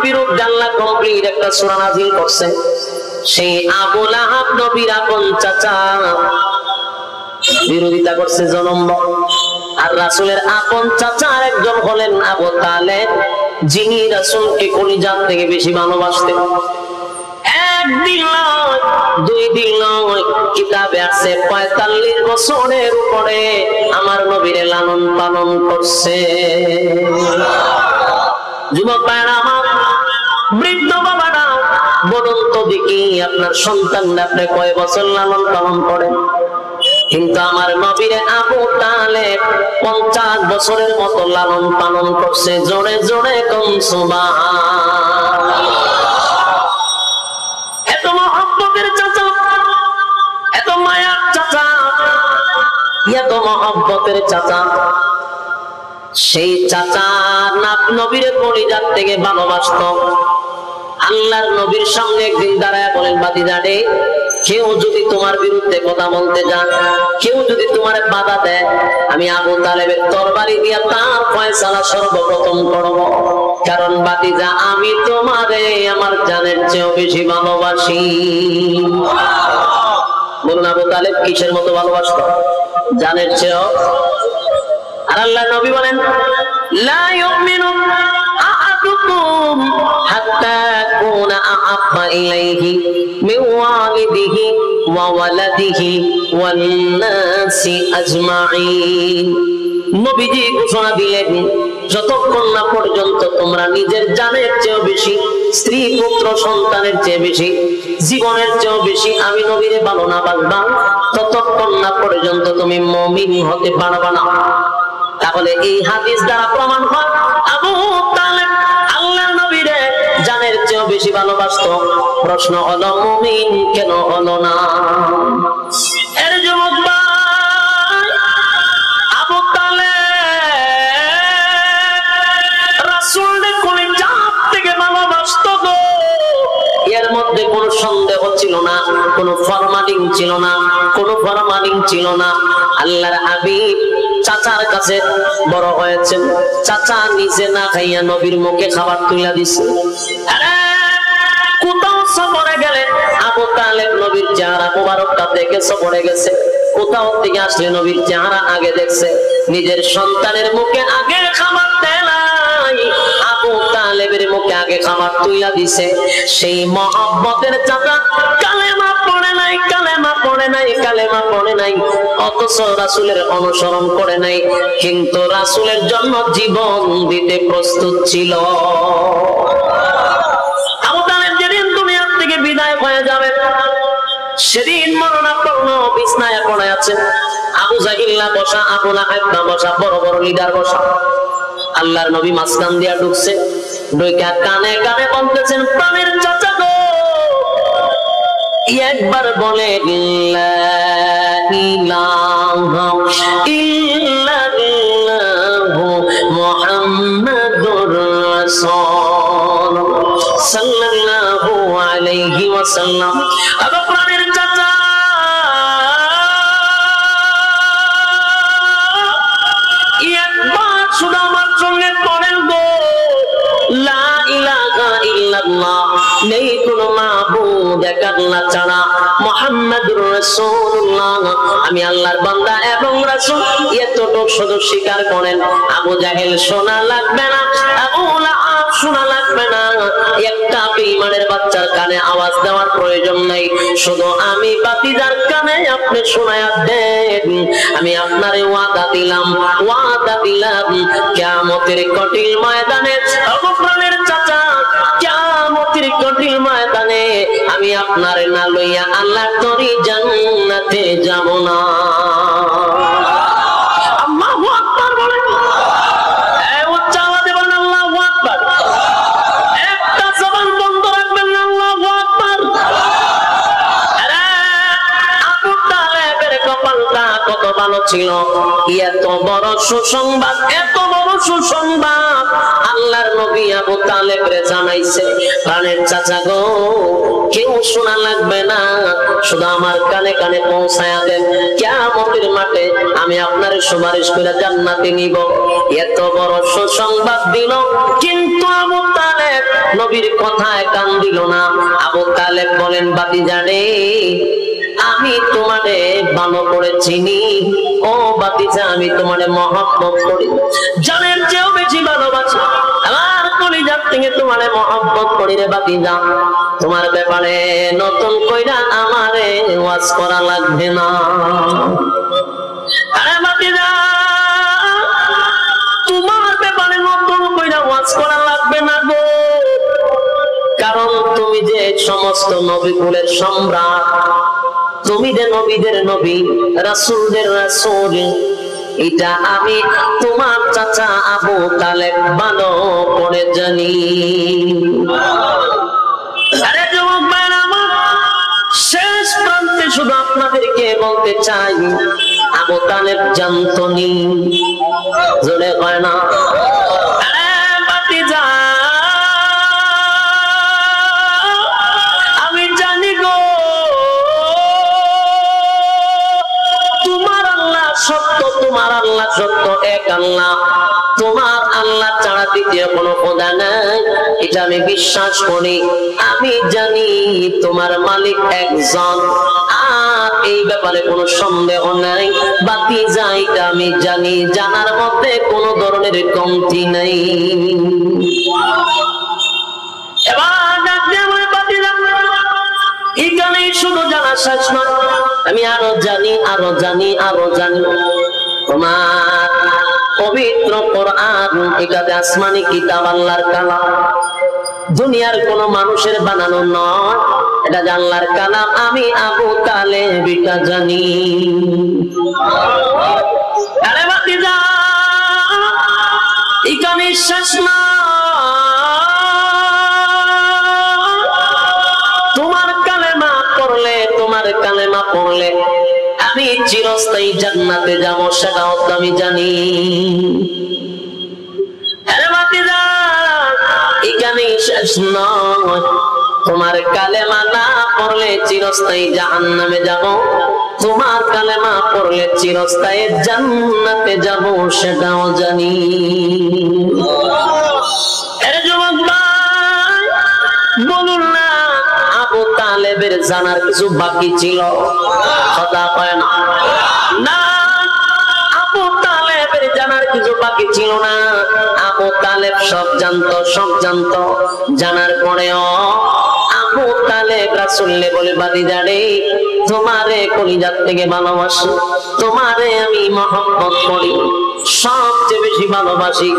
বিরুদ্ধে আল্লাহ কমপ্লিট একটা সূরা নাযিল করছে। সেই আবু লাহাব নবীর আপন চাচা বিরোধিতা করছে জনম, আর রাসূলের আপন চাচার একজন হলেন আবু তালেব, যিনি রাসূলকে কলিজা থেকে বেশি ভালোবাসতেন। একদিন নয়, দুই দিন নয়, কিতাবে আছে ৪৫ বছরের উপরে আমার নবীরে লালন পালন করছে। যুবক ভাইরা আমার, বৃদ্ধ বাবারা, বলুন তো দেখি আপনার সন্তানরা আপনি কয় বছর লালন পালন করেন? কিন্তু আমার নবীরে আবু তালেব ৫০ বছরের মতো লালন পালন করছে। জোরে জোরে কোন সুবহানাল্লাহ। এত মহব্বতের চাচা, এত মায়ার চাচা, এত মহব্বতের চাচা, সেই চাচা নবীরে কলিজার থেকে ভালোবাসত। আল্লাহর নবীর সামনে একদিন দাঁড়ায় বলেন, বাতিজা রে, কেউ যদি তোমার বিরুদ্ধে কথা বলতে যান, কেউ যদি তোমার বাধা দেয়, আমি আবু তালেবের তরবারি দিয়া তার ফয়সালা সর্বপ্রথম করব। কারণ বাতিজা, আমি তোমারে আমার জানের চেয়েও বেশি ভালোবাসি। বলুন, আবু তালেব কিসের মতো ভালোবাসত? জানের চেয়েও। আর আল্লাহর নবী বলেন, লা ইউমিনু আহাদুকুম হাত্তা কুনা আহাব্বা ইলাইহি মিন ওয়ালিদিহি ওয়া ওয়ালাদিহি ওয়ান নাসি আজমাইন। নবীজি ঘোষণা দিলেন, যতক্ষণ না পর্যন্ত তোমরা নিজের জানের চেয়েও বেশি, স্ত্রী পুত্র সন্তানের চেয়ে বেশি, জীবনের চেয়েও বেশি আমি নবীরে ভালো না বাসবা, ততক্ষণ না পর্যন্ত তুমি মুমিন হতে পারবা না। তাহলে এই হাদিস দ্বারা প্রমাণ হয় আবু তালেব আল্লাহর নবীরে জানের চেয়েও বেশি ভালোবাসত। প্রশ্ন হলো, মুমিন কেন হলো না? এর জবাব আবু তালেব রাসূলের কলিজা থেকে ভালোবাসত গো। এর মধ্যে কোনো সন্দেহ ছিল না, কোনো ফরমালিং ছিল না, কোনো ফরমালিং ছিল না। আল্লাহর হাবিব চাচার কাছে বড় হয়েছেন, চাচা নিজে না খাইয়া নবীর মুখে খাবার তুলে দিছে। কোথাও সফরে গেলে আবু তালেব নবীর চেহারা মুবারকটা দেখে সফরে গেছে, কোথাও থেকে আসলে নবীর চেহারা আগে দেখছে। নিজের সন্তানের মুখে আগে খাবার দেয় নাই, আবু তালেবের মুখে আগে খাবার তুলে দিছে। সেই মহব্বতের চাচা কালেমা পড়ে নাই, কালেমা পড়ে নাই, কালেমা পড়ে নাই, অথচ রাসূলের অনুসরণ করে নাই, কিন্তু রাসূলের জন্য জীবন দিতে প্রস্তুত ছিল। আবু তালেব যেদিন দুনিয়া থেকে বিদায় হয়ে যাবে, সেদিন মরণাপন্ন বিছনায় পড়ে আছে। আবু জাহিল্লা বসা, আবু লাহাব বসা, বড় বড় লিডার বসা। আল্লাহর নবী মাঝখান দিয়া ঢুকছে, ঢুকে কানে কানে বলতেছেন, প্রাণের চাচা গো, একবার বলে লা ইলাহা ইল্লাল্লাহু মুহাম্মাদুর রাসূল সাল্লাল্লাহু আলাইহি ওয়াসাল্লাম। আবু প্রাণের চাচা, একবার শুধু আমার সঙ্গে পড়েন গো, লা ইলাহা ইল্লাল্লাহ, নেই কোনো মাবুদ এক আল্লাহ ছাড়া, মুহাম্মাদুর রাসূলুল্লাহ, আমি আল্লাহর বান্দা এবং রাসূল, এতটুকু শুধু স্বীকার করেন। আবু জাহেল শোনা লাগবে না, আবু লাহাব শোনা লাগবে না, একটা বেঈমানের বাচ্চার কানে আওয়াজ দেওয়ার প্রয়োজন নাই, শুধু আমি বাতিজার কানে আপনি শোনায়া দেন। আমি আপনারে ওয়াদা দিলাম, ওয়াদা দিলাম, কিয়ামতের কঠিন ময়দানে, আবু প্রাণের চাচা, কিয়ামতের কঠিন ময়দানে আমি আপনারে না লইয়া আল্লাহর তরি জান্নাতে যাব না। আল্লাহু আকবার বলেন, এই উচ্চ আওয়াজে বলেন আল্লাহু আকবার। একটা জবান বন্ধ রাখবেন না, আল্লাহু আকবার। আরে আবু তালেবের কপালটা কত ভালো ছিল, এত বড় সুসংবাদ, এত বড় সুসংবাদ আল্লাহর নবী আবু তালেবরে জানাইছে। প্রাণের চাচা গো, কেউ শোনা লাগবে না, শুধু আমার কানে কানে পৌঁছায়া দেন, কিয়ামতের মাঠে আমি আপনার সুপারিশ করে জান্নাতে নিব। এত বড় সুসংবাদ দিল, কিন্তু আবু তালেব নবীর কথায় কান দিল না। আবু তালেব বলেন, ভাতিজা রে, আমি তোমারে ভালো করে চিনি, ও ভাতিজা আমি তোমারে মহব্বত করি, জানের চেয়েও বেশি ভালোবাসি, আমার কলিজার থেকে তোমারে মহব্বত করি রে ভাতিজা। তোমার ব্যাপারে নতুন কইরা আমারে ওয়াজ করা লাগবে না। আরে ভাতিজা, তোমার ব্যাপারে নতুন কইরা ওয়াজ করা লাগবে না গো, কারণ তুমি যে সমস্ত নবীকুলের সম্রাট, তুমি যে নবীদের নবী, রাসূলদের রাসূল, এটা আমি তোমার চাচা আবু তালেব ভালো করে জানি। আরে যুবক ভাইরা আমার, শেষ প্রান্তে শুধু আপনাদেরকে বলতে চাই, আবু তালেব জানতো নি, জোরে হয় না। আরে ভাতিজা, আমি জানি গো, তোমার আল্লাহ সত্য, তোমার আল্লাহ সত্য, এক আল্লাহ, তোমার আল্লাহ ছাড়া দ্বিতীয় কোনো খোদা নাই, এটা আমি বিশ্বাস করি। আমি জানি তোমার মালিক একজন, আর এই ব্যাপারে কোনো সন্দেহ নাই। বাকি যা এটা আমি জানি, জানার মধ্যে কোনো ধরনের কমতি নাই। এবার এখানেই শুধু জানা শেষ নয়, আমি আরো জানি, আরো জানি, আরো জানি। তোমার পবিত্র কোরআন, এটাতে আসমানি কিতাব, আল্লাহর কালাম, দুনিয়ার কোন মানুষের বানানো নয়, এটা আল্লাহর কালাম। আমি আবু তালেব এটা জানি। আরে ভাতিজা, এখানে শেষ না, তোমার কালেমা পড়লে, তোমার কালেমা পড়লে আমি চিরস্থায়ী জান্নাতে যাব, সেটাও তো আমি জানি। আরে ভাতিজা, এখানেই শেষ নয়, তোমার কালেমা না পড়লে চিরস্থায়ী জাহান্নামে যাব, তোমার কালেমা পড়লে চিরস্থায়ী জান্নাতে যাব, সেটাও জানি। আরে যুবক ভাই, বলুন না, আবু তালেবের জানার কিছু বাকি ছিল? কথা কয় না, না, আবু তালেবের জানার কিছু বাকি ছিল না। আবু তালেব সব জানতো, সব জানতো। জানার পরেও আবু তালেব রাসূলকে বলে, ভাতিজা রে, তোমারে কলিজার থেকে ভালোবাসি, তোমারে আমি মহব্বত করি, সবচেয়ে বেশি ভালোবাসি,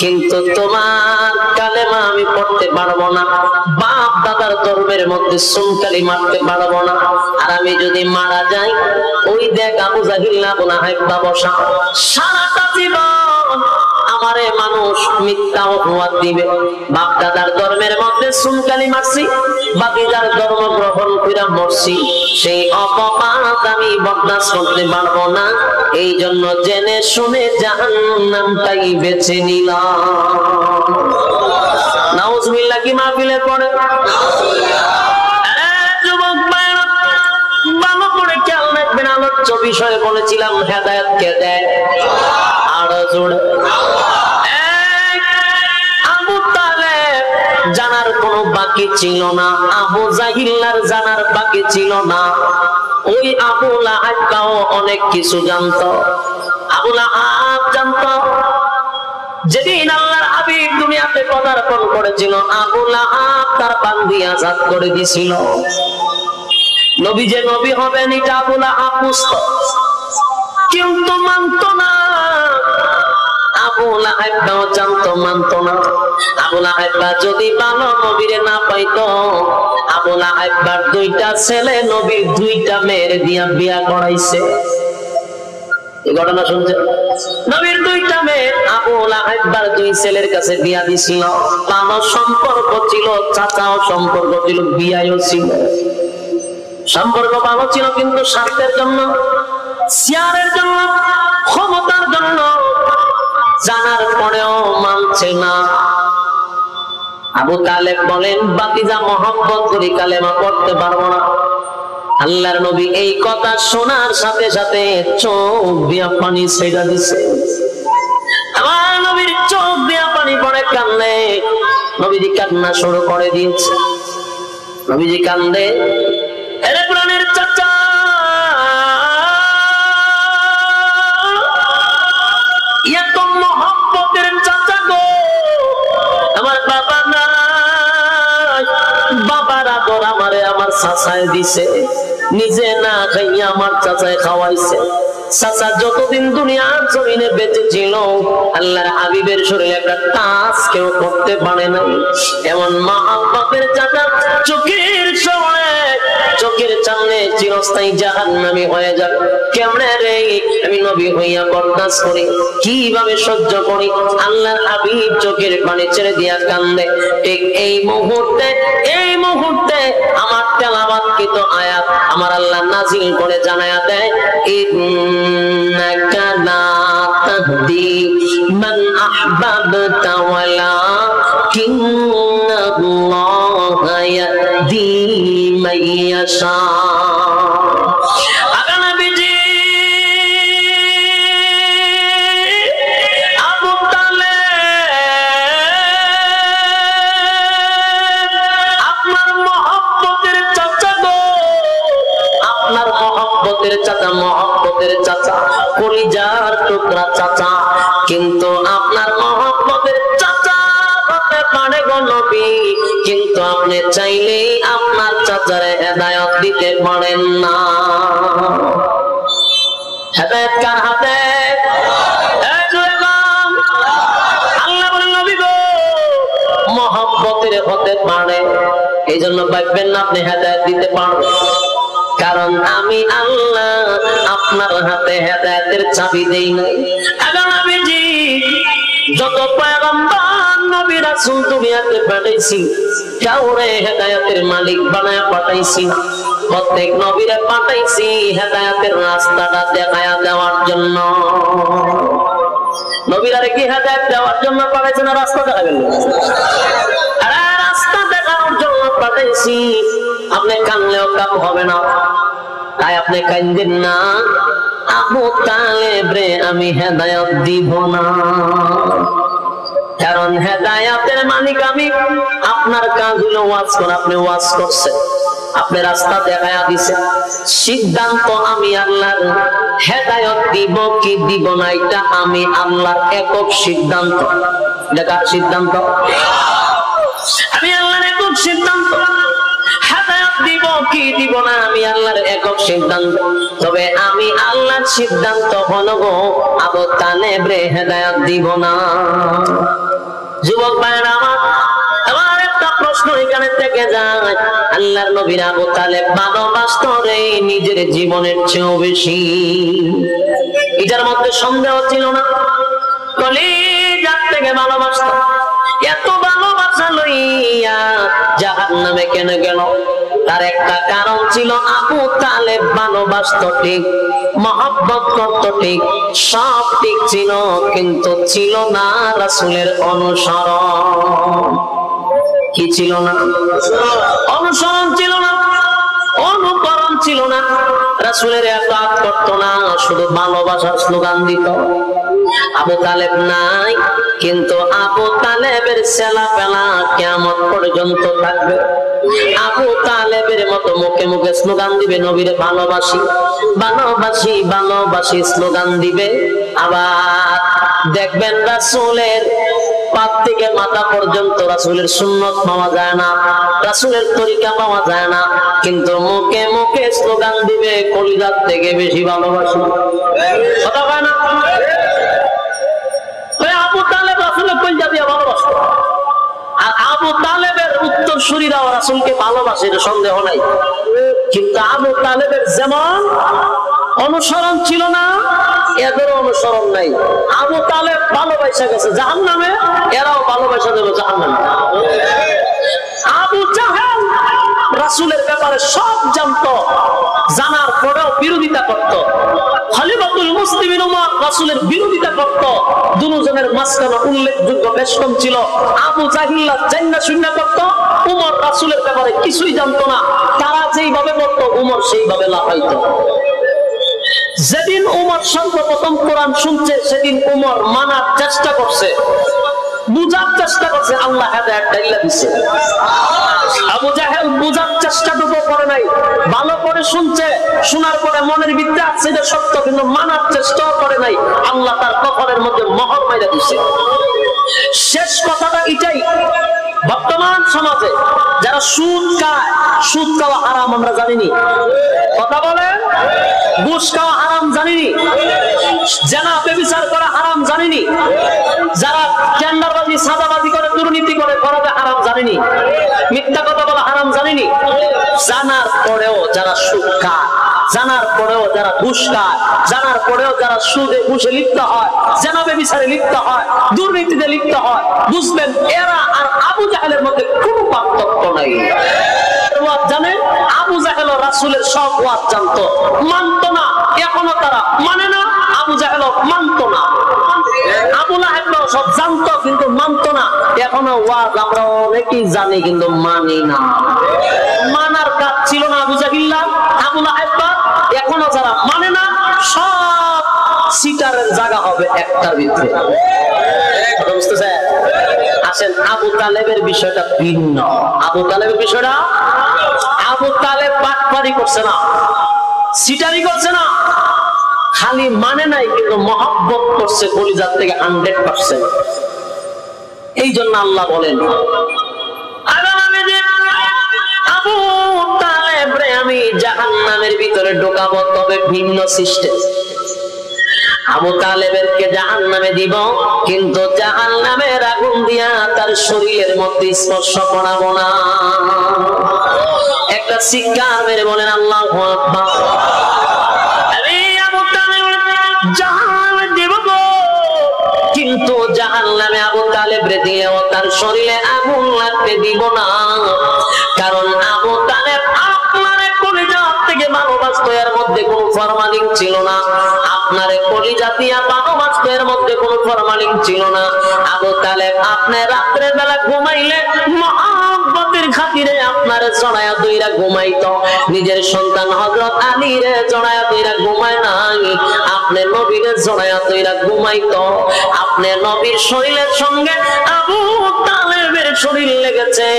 কিন্তু তোমার কালেমা আমি পড়তে পারবো না, বাপ দাদার ধর্মের মধ্যে সুনকালি মারতে পারবো না, আর আমি যদি মারা যাই, ওই দেখ আবু জাহিল আবু লাহাব বসা, সারাটা জীবন আমারে মানুষ মিথ্যা অপবাদ দিবে। বাপ দাদার ধর্মের মধ্যে সুনকালি মারছি, বাকিদার ধর্ম গ্রহণ করে মরছি, সেই অপবাদ আমি বরদাস্ত করতে পারবো না। এই জন্য জেনে শুনে জাহান্নামটাই বেছে নিলাম। নাউজুবিল্লাহ কি মাহফিলে পড়ে? যুবক ভাইরা, ভালো করে খেয়াল রাখবেন, আলোচ্য বিষয়ে বলেছিলাম হেদায়েত কে দেয়? আরো জোরে। আবু তালেব জানার কোনো বাকি ছিল না, আবু জাহিলার জানার বাকি ছিল না। ওই আবু লাহাবও অনেক কিছু জানতো। আবু লাহাব জানতো, যেদিন আল্লাহর হাবিব দুনিয়াতে পদার্পণ করেছিল, আবু লাহাব তার বান্দি আজাদ করে দিয়েছিল। নবী যে নবী হবেন এটা আবু লাহাব বুঝতো, কিন্তু মানতো না। আবু লাহাব জানতো, মানতো না। আবু লাহাব যদি ভালো নবীরে না পাইতো, আবু লাহাব দুইটা ছেলে নবীর দুইটা মেয়ের দিয়া বিয়া করাইছে। এই ঘটনা শুনছেন? নবীর দুইটা মেয়ে আবু লাহাব দুই ছেলের কাছে বিয়া দিছিল। ভালো সম্পর্ক ছিল, চাচাও সম্পর্ক ছিল, বিয়াও ছিল। সম্পর্ক ভালো ছিল, কিন্তু স্বার্থের জন্য, চেয়ারের জন্য, ক্ষমতার জন্য জানার পরেও মানছে না। আবু তালেব বলেন, ভাতিজা মহব্বত করি, কালেমা পড়তে পারবো না। আল্লাহর নবী এই কথা শোনার সাথে সাথে চোখ দিয়া পানি ছেড়ে দিছে। আমার নবীর চোখ দিয়া পানি পড়ে, কান্দে। নবীজি কান্না শুরু করে দিয়েছে। নবীজি কান্দে, এরে প্রাণের চাচা, এত মহব্বতের চাচা গো, আমার বাবা নাই, বাবার আদর আমারে আমার চাচায় দিছে, নিজে না খাইয়া আমার চাচায় খাওয়াইছে। চাচা যতদিন দুনিয়ার জমিনে বেঁচে ছিল আল্লাহর হাবিবের শরীরে একটা টাচ কেউ করতে পারে নাই। এমন মহব্বতের চাচা চোখের সামনে, চোখের সামনে চিরস্থায়ী জাহান্নামী হয়ে যাবে। কেমনে রে আমি নবী হইয়া বরদাস্ত করি, কিভাবে সহ্য করি? আল্লাহর হাবিব চোখের পানি ছেড়ে দিয়া কান্দে। ঠিক এই মুহূর্তে আমার তেলাওয়াতকৃত আয়াত আমার আল্লাহ নাযিল করে জানায়া দেয়, ইন্নাকা লা তাহদি মান আহবাবতা ওয়ালাকিন্নাল্লাহা ইয়াহদি মান ইয়াশা। মহব্বতের চাচা, কলিজার টুকরা চাচা, কিন্তু আপনার মহব্বতের চাচা হতে পারে গো নবী, কিন্তু আপনি চাইলেই আপনার চাচারে হেদায়েত দিতে পারেন না। হেদায়েত কার হাতে? আল্লাহ বলেন নবী গো মহব্বতের হতে পারে, এই জন্য ভাববেন না আপনি হেদায়েত দিতে পারবেন, কারণ আমি আল্লাহ আপনার হাতে হেদায়েতের চাবি দেই নাই। এখন আমি জি যত পয়গম্বর নবী রাসূল দুনিয়াতে পাঠাইছি, কাউরে হেদায়েতের মালিক বানায়া পাঠাইছি না। প্রত্যেক নবীরে পাঠাইছি হেদায়েতের রাস্তাটা দেখায়া দেওয়ার জন্য। নবীরা কি হেদায়েত দেওয়ার জন্য পাঠাইছে না রাস্তা দেখাবেন? আরে রাস্তা দেখানোর জন্য পাঠাইছি। আপনি কানলেও কাম হবে না, তাই আপনি কান্দেন না। আবু তালেব রে আমি হেদায়েত দিব না, কারণ হেদায়েতের মালিক আমি। আপনার কাজ হলো ওয়াজ করা, আপনি ওয়াজ করছেন, আপনি রাস্তা দেখায়া দিছেন। সিদ্ধান্ত আমি আল্লাহর, হেদায়েত দিব কি দিব না এটা আমি আল্লাহর একক সিদ্ধান্ত। এটা সিদ্ধান্ত আমি আল্লাহর একক সিদ্ধান্ত। দিব কি দিব না আমি আল্লাহর একক সিদ্ধান্ত। তবে আমি আল্লাহর সিদ্ধান্ত হলো গো আবু তালেব রে হেদায়েত দিব না। যুবক ভাইরা আমার একটা প্রশ্ন এখানে থেকে যায়, আল্লাহর নবীর আবু তালেব ভালোবাসত রে নিজের জীবনের চেয়েও বেশি, এটার মধ্যে সন্দেহ ছিল না। কলিজার থেকে ভালোবাসত। এত ভালোবাসা লইয়া জাহান্নামে কেন গেল? তার একটা কারণ ছিল, আবু তালেব ভালোবাসত ঠিক, মহব্বত করত ঠিক, সব ঠিক ছিল, কিন্তু ছিল না রাসূলের অনুসরণ। কি ছিল না? অনুসরণ ছিল না, অনুকরণ ছিল না। রাসূলের ইতাআত করত না, শুধু ভালোবাসার স্লোগান দিত। আবু তালেব নাই, কিন্তু আবু তালেবের ছেলেপেলা কিয়ামত পর্যন্ত থাকবে। আবু তালেবের মতো মুখে মুখে স্লোগান দিবে নবীরে ভালোবাসি, ভালোবাসি, ভালোবাসি স্লোগান দিবে। আবার দেখবেন রাসূলের পাপ থেকে মাথা পর্যন্ত রাসূলের সুন্নত পাওয়া যায় না, রাসূলের তরিকা পাওয়া যায় না, কিন্তু মুখে মুখে স্লোগান দিবে কলিজার থেকে বেশি ভালোবাসি। কথা হয় না? আবু তালেব রাসূলের কলিজা দিয়ে ভালোবাসত, আর আবু তালেবের উত্তরসূরিরাও রাসূলকে ভালোবাসে, এটা সন্দেহ নাই। কিন্তু আবু তালেবের যেমন অনুসরণ ছিল না, এদের অনুসরণ নাই। আবু তালেব ভালোবাসা গেছে জাহান্নামে, এরাও ভালোবাসা দেবে জাহান্নামে। আবু জাহেল রাসূলের ব্যাপারে সব জানতো, জানার পরেও বিরোধিতা করত। খলিফাতুল মুসলিমিন উমর রাসূলের বিরোধিতা করত। দুজনের মাঝখানে উল্লেখযোগ্য বেষ্টন ছিল। আবু জাহিল জান্নাত শূন্য করত, উমর রাসূলের ব্যাপারে কিছুই জানতো না। তারা যেইভাবে বলতো উমর সেইভাবে লাফাইতো। যেদিন উমর সর্বপ্রথম কোরআন শুনছে, সেদিন উমর মানার চেষ্টা করছে, বুঝার চেষ্টা করছে, আল্লাহ হেদায়েত দাইলা দিছে। আবু জাহেল বুঝার চেষ্টাটুকু করে নাই, ভালো করে শুনছে, শোনার পরে মনের ভিতরে আছে যে সত্য, কিন্তু মানার চেষ্টাও করে নাই, আল্লাহ তার কপালের মধ্যে মোহর মাইরা দিছে। শেষ কথাটা এটাই, বর্তমান সমাজে যারা সুদ খায়, সুদ খাওয়া হারাম আমরা জানিনি, কথা বলে, ঘুষ খাওয়া হারাম জানিনি, জেনা ব্যভিচার করা হারাম জানিনি, যারা টেন্ডারবাজি সাদাবাজি করে দুর্নীতি করে করাবে হারাম জানিনি, মিথ্যা কথা বলা হারাম জানিনি, জানার পরেও যারা সুদ খায়, জানার পরেও যারা ঘুষ খায়, জানার পরেও যারা সুদে ঘুষে লিপ্ত হয়, জেনা ব্যভিচারে লিপ্ত হয়, দুর্নীতিতে লিপ্ত হয়, বুঝবেন এরা আর আবু জাহেলের মধ্যে কোনো পার্থক্য নাই। জানে আবু জাহেল রাসূলের সব ওয়াজ জানতো, মানতো না, এখনো তারা মানে না, আবু জাহেল মানতো না, আবু লাহেব সব জানতো কিন্তু মানতো না, এখনো ওয়াজ আমরা অনেকেই জানি কিন্তু মানি না। মানার কাজ ছিল না আবু জাহিল্লা, আবু লাহেব, এখনো যারা মানে না সব সিটারের জায়গা হবে একটার ভিতরে। বুঝতেছে? আসেন, আবু তালেবের বিষয়টা ভিন্ন। আবু তালেবের বিষয়টা, আবু তালেব বাটপারি করছে না, সিটারি করছে না, খালি মানে নাই কিন্তু মহব্বত করছে কলিজার থেকে 100%। এই জন্য আল্লাহ বলেন, আবু তালেব রে আমি জাহান্নামের ভিতরে ঢোকাবো, তবে ভিন্ন সিস্টেম। আবু তালেবেরকে জাহান্নামে দিব, কিন্তু জাহান্নামের আগুন দিয়া তার শরীরের মধ্যে স্পর্শ করাবো না। একটা শিক্ষার মেরে বলেন আল্লাহু আকবার। আরে আবু তালেব জাহান্নামে দিব গো, কিন্তু জাহান্নামে আবু তালেবরে দিয়েও তার শরীরে আগুন লাগতে দিব না। কারণ আবু তালেব আপনারে কলিজা থেকে ভালোবাসতো, এর মধ্যে কোনো ফরমালিন ছিল না। আপনারে কলিজা দিয়া ভালোবাসতো, এর মধ্যে কোনো ফরমালিন ছিল না। আবু তালেব আপনি রাত্রে বেলা ঘুমাইলে মহব্বতের খাতিরে আপনারে জড়ায়া দইরা ঘুমাইতো, নিজের সন্তান হযরত আলীরে জড়ায়া দইরা ঘুমায় নাই, আপনি নবীরে জড়ায়া দইরা ঘুমাইতো। আপনি নবীর শরীরের সঙ্গে আবু তালেবের শরীর লেগেছে,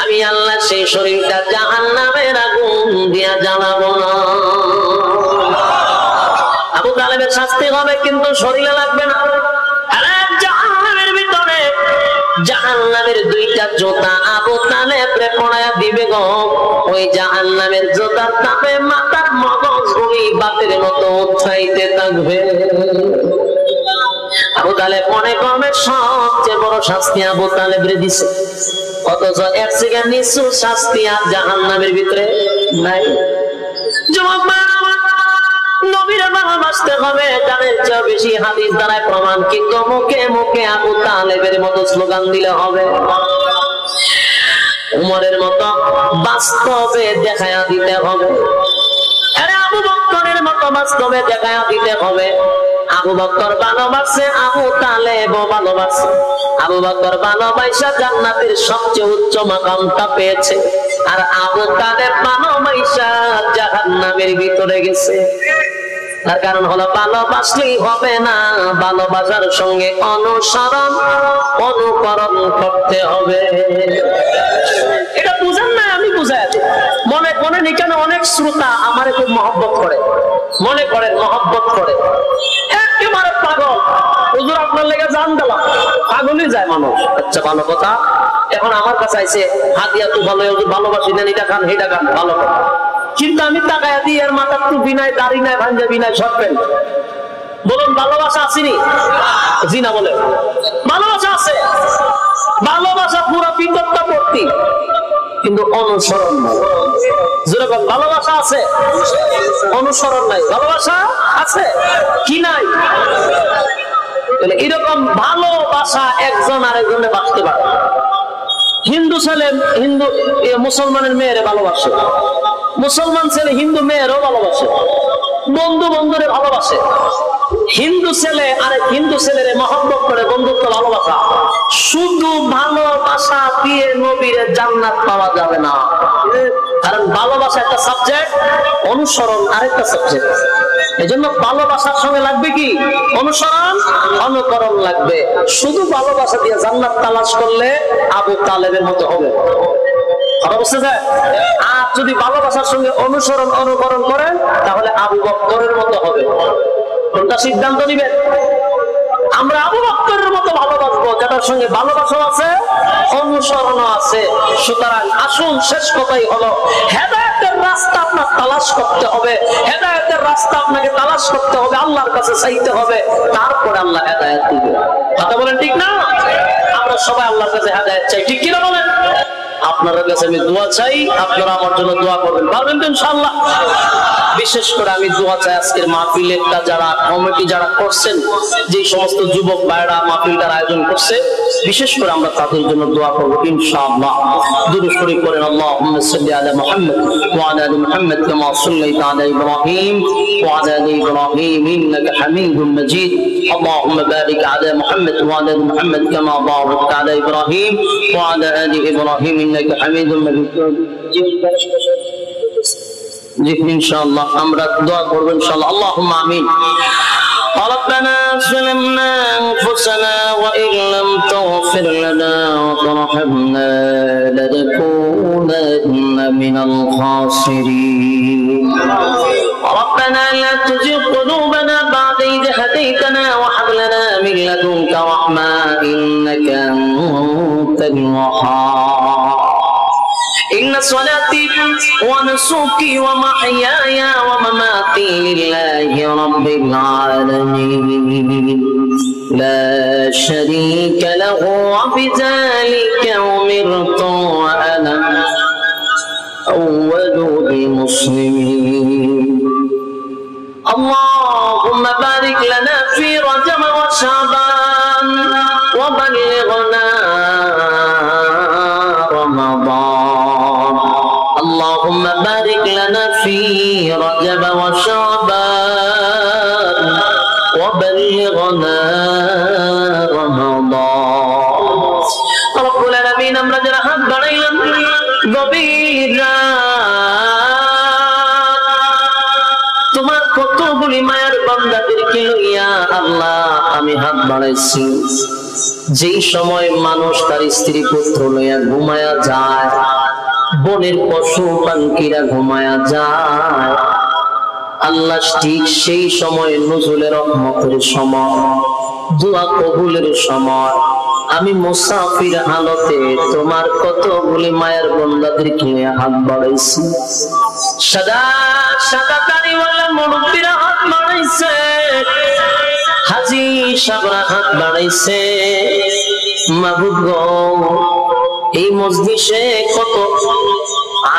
আমি আল্লাহ সেই শরীরটা জাহান্নামের আগুন দিয়া জ্বালাবো না। আবু তালেবের শাস্তি হবে কিন্তু শরীরে লাগবে না। আরে জাহান্নামের ভিতরে জাহান্নামের দুইটা জোতা আবু তালেবরে পড়ায়া দিবে গো, ওই জাহান্নামের জোতার তাপে মাথার মগজগুলি বাতের মতো উঠাইতে থাকবে। আবু তালেব মনে করবে সবচেয়ে বড় শাস্তি আবু তালেবরে দিছে, অথচ এক সেকেন্ড নিচু শাস্তি আর জাহান্নামের ভিতরে নাই। যুবক নবীর ভালোবাসতে হবে, জানের চেয়ে বেশি হাদিস দ্বারাই প্রমাণ, কিন্তু মুখে মুখে আবু তালেবের মতো স্লোগান দিলে হবে, উমরের মতো বাস্তবে দেখায়া দিতে হবে, আরে আবু বকরের মতো বাস্তবে দেখায়া দিতে হবে। আবু বকর ভালোবাসে, আবু তালেবও ভালোবাসে। আবু বকর ভালোবাসা জান্নাতের সবচেয়ে উচ্চ মাকামটা পেয়েছে, আর আবু তালেব ভালোবাসা জাহান্নামের ভিতরে গেছে। তার কারণ হলো ভালোবাসলেই হবে না, ভালোবাসার সঙ্গে অনুসরণ অনুকরণ করতে হবে। এটা বুঝেন না, আমি বুঝাই আছি। মনে করেন এখানে অনেক শ্রোতা আমারে খুব মহব্বত করে, মনে করেন মহব্বত করে, একেবারে পাগল, হুজুর আপনার লেগে জান দিলাম, পাগলই যায় মানুষ। আচ্ছা ভালো কথা, এখন আমার কাছে আইছে হাতিয়া তো ভালো, ভালোবাসি না, এটা খান এটা খান, ভালো কথা, কিন্তু আমি তাকায়া দিই এর মাথার টুপি নাই, দাড়ি নাই, পাঞ্জাবি নাই, শর্ট প্যান্ট। বলুন ভালোবাসা আসেনি? জি না বলে ভালোবাসা আছে, ভালোবাসা পুরো বিপদটা ভর্তি, কিন্তু অনুসরণ নাই। যেরকম ভালোবাসা আছে, অনুসরণ নাই। ভালোবাসা আছে কি নাই? এরকম ভালোবাসা একজন আরেকজনে বাঁচতে পারে। হিন্দু ছেলে হিন্দু মুসলমানের মেয়েরে ভালোবাসে, মুসলমান ছেলে হিন্দু মেয়েরও ভালোবাসে, বন্ধু বন্ধুরে ভালোবাসে। হিন্দু ছেলে আরেক হিন্দু ছেলেরে মহব্বত করে, বন্ধুত্ব ভালোবাসা। শুধু ভালোবাসা দিয়ে নবীর জান্নাত পাওয়া যাবে না। কারণ ভালোবাসা একটা সাবজেক্ট, অনুসরণ আরেকটা সাবজেক্ট। এজন্য ভালোবাসার সঙ্গে লাগবে কি? অনুসরণ, অনুকরণ লাগবে। শুধু ভালোবাসা দিয়ে জান্নাত তালাশ করলে আবু তালেবের মতো হবে। আর যদি ভালোবাসার সঙ্গে অনুসরণ অনুকরণ করেন তাহলে আবু বকরের মতো হবে। কোনটা সিদ্ধান্ত নিবেন? আমরা আবু বকরের মতো ভালোবাসবো, যেটার সঙ্গে ভালোবাসা আছে, অনুসরণ আছে। সুতরাং আসুন, শেষ কথাই হলো হেদায়েতের রাস্তা আপনার তালাশ করতে হবে। হেদায়েতের রাস্তা আপনাকে তালাশ করতে হবে, আল্লাহর কাছে চাইতে হবে, তারপরে আল্লাহ হেদায়েত দিবে। কথা বলেন ঠিক না? আমরা সবাই আল্লাহর কাছে হেদায়েত চাই, ঠিক কিনা বলেন? আপনাদের কাছে আমি দোয়া চাই, আপনারা আমার জন্য দোয়া করবেন, পারবেন তো ইনশাআল্লাহ? বিশেষ করে আমি দোয়া চাই আজকের মাহফিলটা যারা কমিটি যারা করছেন, যে সমস্ত যুবক ভাইরা মাহফিলটার আয়োজন করছে, বিশেষ করে আমরা তাদের জন্য দোয়া করব ইনশাআল্লাহ। দুরূদ শরীফ করেন, আল্লাহুম্মা সাল্লি আলা মুহাম্মদ ওয়া আলা আলি মুহাম্মদ কামা সাল্লাইতা আলা ইব্রাহিম ওয়া আলা আলি ইব্রাহিম ইন্নাকা হামিদুম মাজিদ। আল্লাহুম্মা বারিক আলা মুহাম্মদ ওয়া আলা আলি মুহাম্মদ কামা বারাকতা আলা ইব্রাহিম ওয়া আলা আলি ইব্রাহিম ইন্নাকা হামিদুম মাজিদ। ইনশাআল্লাহ আমরা দোয়া করব ইনশাআল্লাহ। আল্লাহুম্মা আমিন। ربنا ظلمنا أنفسنا وإن لم تغفر لنا وترحمنا لنكونن من الخاسرين. ربنا لا تزغ قلوبنا بعد إذ هديتنا وهب لنا من لدنك رحمة إنك أنت الوهاب. إن صلاتي ونسكي ومحياي ومماتي لله رب العالمين لا شريك له وبذلك أمرت وأنا أول المسلمين. اللهم بارك لنا في رجب وشعبان وبلغنا رمضان. اللهم بارك لنا في رجب وشعبان وبلغنا رمضان. رب العالمين আমরা যারা হাত বাড়াইলাম গভীর তোমার কতগুলি মায়ের বান্দাদেরকে লইয়া আল্লাহ আমি হাত বাড়াইছি। যেই সময় মানুষ তার স্ত্রী পুত্র লইয়া ঘুমায়া যায়, বনের পশু পাখিরা ঘুমায়া যায়, আল্লাহ ঠিক সেই সময় নজুলের রহমতের সময়, দোয়া কবুলের সময় আমি মুসাফির হালতে তোমার কতগুলি মায়ের বান্দাদেরকে নিয়ে হাত বাড়াইছি। সাদা সাদা দাড়িওয়ালা মুরব্বিরা হাত বাড়াইছে, হাজী সাহেবরা হাত বাড়াইছে। মাহবুব গো, এই মজলিসে কত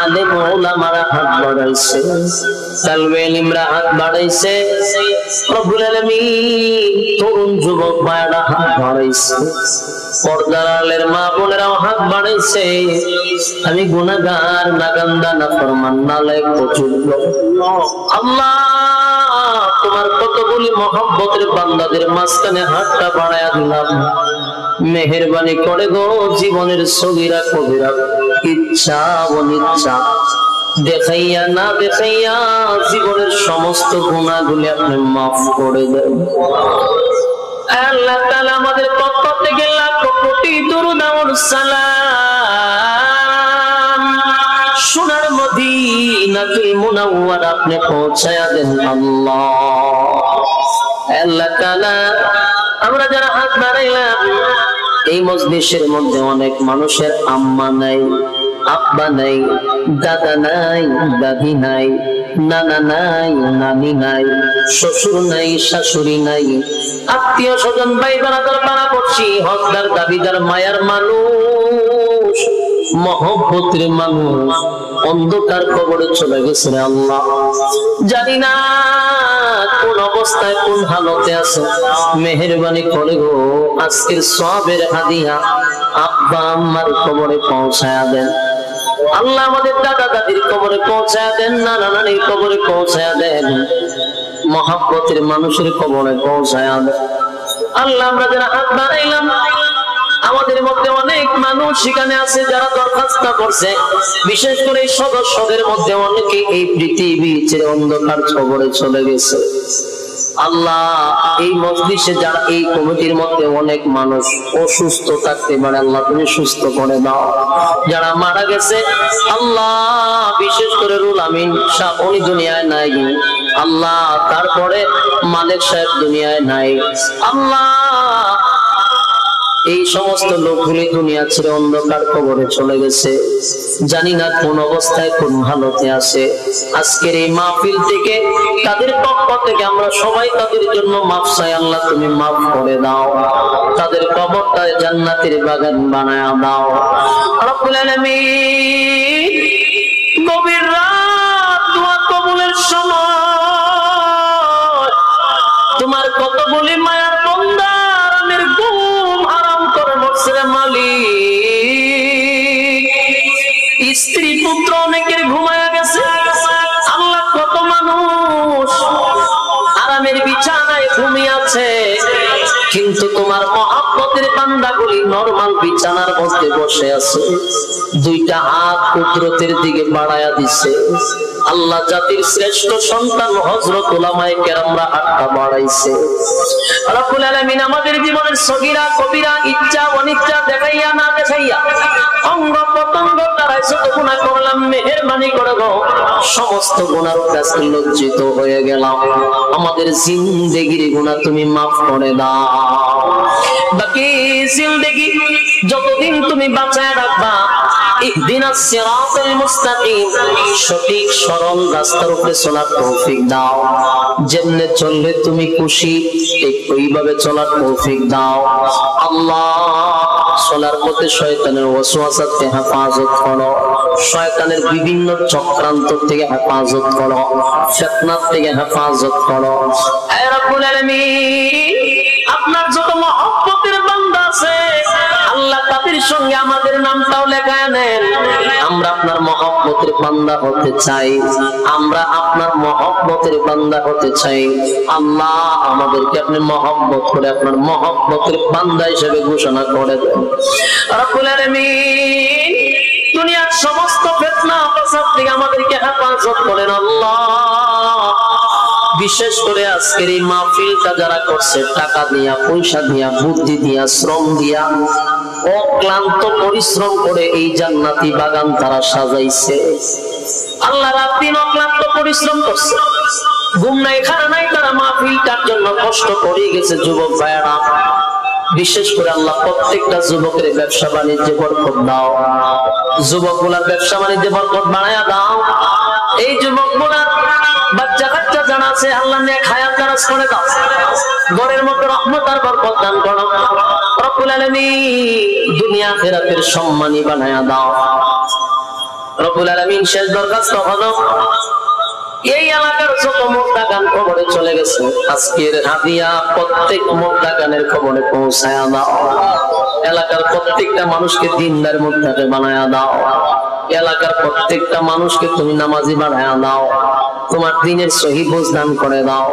আলেম ওলামারা হাত বাড়াইছে, তালবে ইলমরা হাত বাড়াইছে, রব্বুল আলামিন তরুণ যুবক ভাইরা হাত বাড়াইছে, পর্দার আলের মা বোনেরাও হাত বাড়াইছে। আমি গুনাহগার, নাগান্দা, নাফরমান, নালায়েক, অযোগ্য আল্লাহ তোমার কতগুলি মহব্বতের বান্দাদের মাঝখানে হাতটা বাড়ায়া দিলাম। মেহেরবানি করে গো, জীবনের সগীরা কবিরা ইচ্ছা অনিচ্ছা দেখাইয়া না দেখাইয়া জীবনের সমস্ত গুনাহগুলি আপনি মাফ করে দেন। আল্লাহ তাআলা আমাদের পক্ষ থেকে লাখ কোটি দরুদ ও সালাম সোনার মদিনাতুল মুনাওয়ারা আপনি পৌঁছায়া দেন আল্লাহ তাআলা। আমরা যারা হাত বাড়াইলাম, এই মজলিসের মধ্যে অনেক মানুষের আম্মা নাই, আব্বা নাই, দাদা নাই, দাদি নাই, নানা নাই, নানি নাই, শ্বশুর নাই, শাশুড়ি নাই, আত্মীয় স্বজন ভাই বারাদার পাড়া পড়ছি, হকদার দাবিদার মায়ার মানুষ, মহব্বতের মানুষ অন্ধকার কবরে চলে গেছে আল্লাহ। জানি না কোন অবস্থায় কোন হালতে আছে, মেহেরবানি করে গো আজকের সবের হাদিয়া আব্বা আম্মার কবরে পৌঁছায়া দেন আল্লাহ। আমাদের দাদা দাদির কবরে পৌঁছায়া দেন, নানা নানির কবরে পৌঁছায়া দেন, মহব্বতের মানুষের কবরে পৌঁছায়া দেন আল্লাহ। আমরা যারা হাত বাড়াইলাম, আমাদের মধ্যে অনেক মা মানুষ সেখানে আছে যারা দরখাস্ত করছে, বিশেষ করে এই সদস্যদের মধ্যে অনেকে এই পৃথিবী ছেড়ে অন্ধকার কবরে চলে গেছে। আল্লাহ, এই মজলিসে যারা এই কমিটির মধ্যে অনেক মানুষ অসুস্থ থাকতে পারে, আল্লাহ তুমি সুস্থ করে দাও। যারা মারা গেছে আল্লাহ, বিশেষ করে রুল আমিন সাহেব উনি দুনিয়ায় নাই আল্লাহ, তারপরে মালিক সাহেব দুনিয়ায় নাই আল্লাহ, এই সমস্ত লোকগুলি দুনিয়া ছেড়ে অন্ধকার কবরে চলে গেছে। জানি না কোন অবস্থায় কোন হালতে আছে। আজকের এই মাহফিল থেকে তাদের পক্ষ থেকে আমরা সবাই তাদের জন্য মাফ চাই। আল্লাহ তুমি মাফ করে দাও, তাদের কবরটায় জান্নাতের বাগান বানায় দাও রব্বুল আলামিন। গভীর রাত দোয়া কবুলের সময় তোমার কতগুলি মায়ার বান্দা আরামের ঘুম হারাম করে বসে মালিক। স্ত্রী পুত্র অনেকের ঘুমায়া গেছে আল্লাহ, কত মানুষ আরামের বিছানায় ঘুমিয়ে আছে, কিন্তু তোমার মহব্বতের বান্দাগুলি নরমাল বিছানার মধ্যে বসে আছে, দুইটা হাত কুদরতের দিকে বাড়ায়া দিছে। আল্লাহ জাতির শ্রেষ্ঠ সন্তান হযরত উলামায়ে কেরামরা হাতটা বাড়াইছে। রব্বুল আলামিন আমাদের জীবনের সগীরা কবিরা ইচ্ছা অনিচ্ছা দেখাইয়া না দেখাইয়া অঙ্গ প্রত্যঙ্গ দ্বারা ছোট গুনাহ করলাম, মেহেরবানি করে গো সমস্ত গুনার কাছে লজ্জিত হয়ে গেলাম। আমাদের জিন্দেগির গুনাহ তুমি মাফ করে দাও। বাকি জিন্দেগি যতদিন তুমি বাঁচায় রাখবা, ইহদিনাস সিরাতাল মুস্তাকিম, সঠিক সরল রাস্তার উপরে চলার তৌফিক দাও। যেমনে চললে তুমি খুশি ঠিক ওইভাবে চলার তৌফিক দাও আল্লাহ। চলার পথে শয়তানের ওয়াসওয়াসা থেকে হেফাজত করো, শয়তানের বিভিন্ন চক্রান্ত থেকে হেফাজত করো, ফিতনাত থেকে হেফাজত করো। হে রব্বুল আলামিন, আপনার যত মহব্বতের বান্দা আছে আল্লাহ তাদের সঙ্গে আমাদের নামটাও লেখায় নেন। আমরা আপনার মহব্বতের বান্দা হতে চাই, আমরা আপনার মহব্বতের বান্দা হতে চাই আল্লাহ। আমাদেরকে আপনি মহব্বত করে আপনার মহব্বতের বান্দা হিসেবে ঘোষণা করে দেন রব্বুল আলামিন। দুনিয়ার সমস্ত ফিতনা ফাসাদ থেকে আমাদেরকে হেফাজত করেন আল্লাহ। বিশেষ করে আজকের এই মাহফিলটা যারা করছে টাকা দিয়া, পয়সা দিয়া, বুদ্ধি দিয়া, শ্রম দিয়া, অক্লান্ত পরিশ্রম করে এই জান্নাতি বাগান তারা সাজাইছে আল্লাহ। রাত দিন অক্লান্ত পরিশ্রম করছে, ঘুম নাই খাওয়া নাই, তারা মাহফিলটার জন্য কষ্ট করে গেছে যুবক ভাইয়েরা। বিশেষ করে আল্লাহ প্রত্যেকটা যুবকের ব্যবসা বাণিজ্যে বরকত দাও, যুবকগুলার ব্যবসা বাণিজ্যে বরকত বাড়ায়া দাও। এই যুবকগুলার বাচ্চা কাচ্চা জানা আছে আল্লাহ নেক হায়াত দারাজ করে দাও, ঘরের মধ্যে রহমত আর বরকত দান করো রব্বুল আলামিন। দুনিয়া আখিরাতের সম্মানী বানায়া দাও রব্বুল আলামিন। শেষ দরখাস্ত হলো এই এলাকার যত মুর্দাগান কবরে চলে গেছে আজকের হাদিয়া প্রত্যেক মুর্দাগানের কবরে পৌঁছায়া দাও। এলাকার প্রত্যেকটা মানুষকে দিনদার মুর্দাকে বানায়া দাও, এলাকার প্রত্যেকটা মানুষকে তুমি নামাজি বানায়া দাও, তোমার দিনের সহি বুঝ দান করে দাও।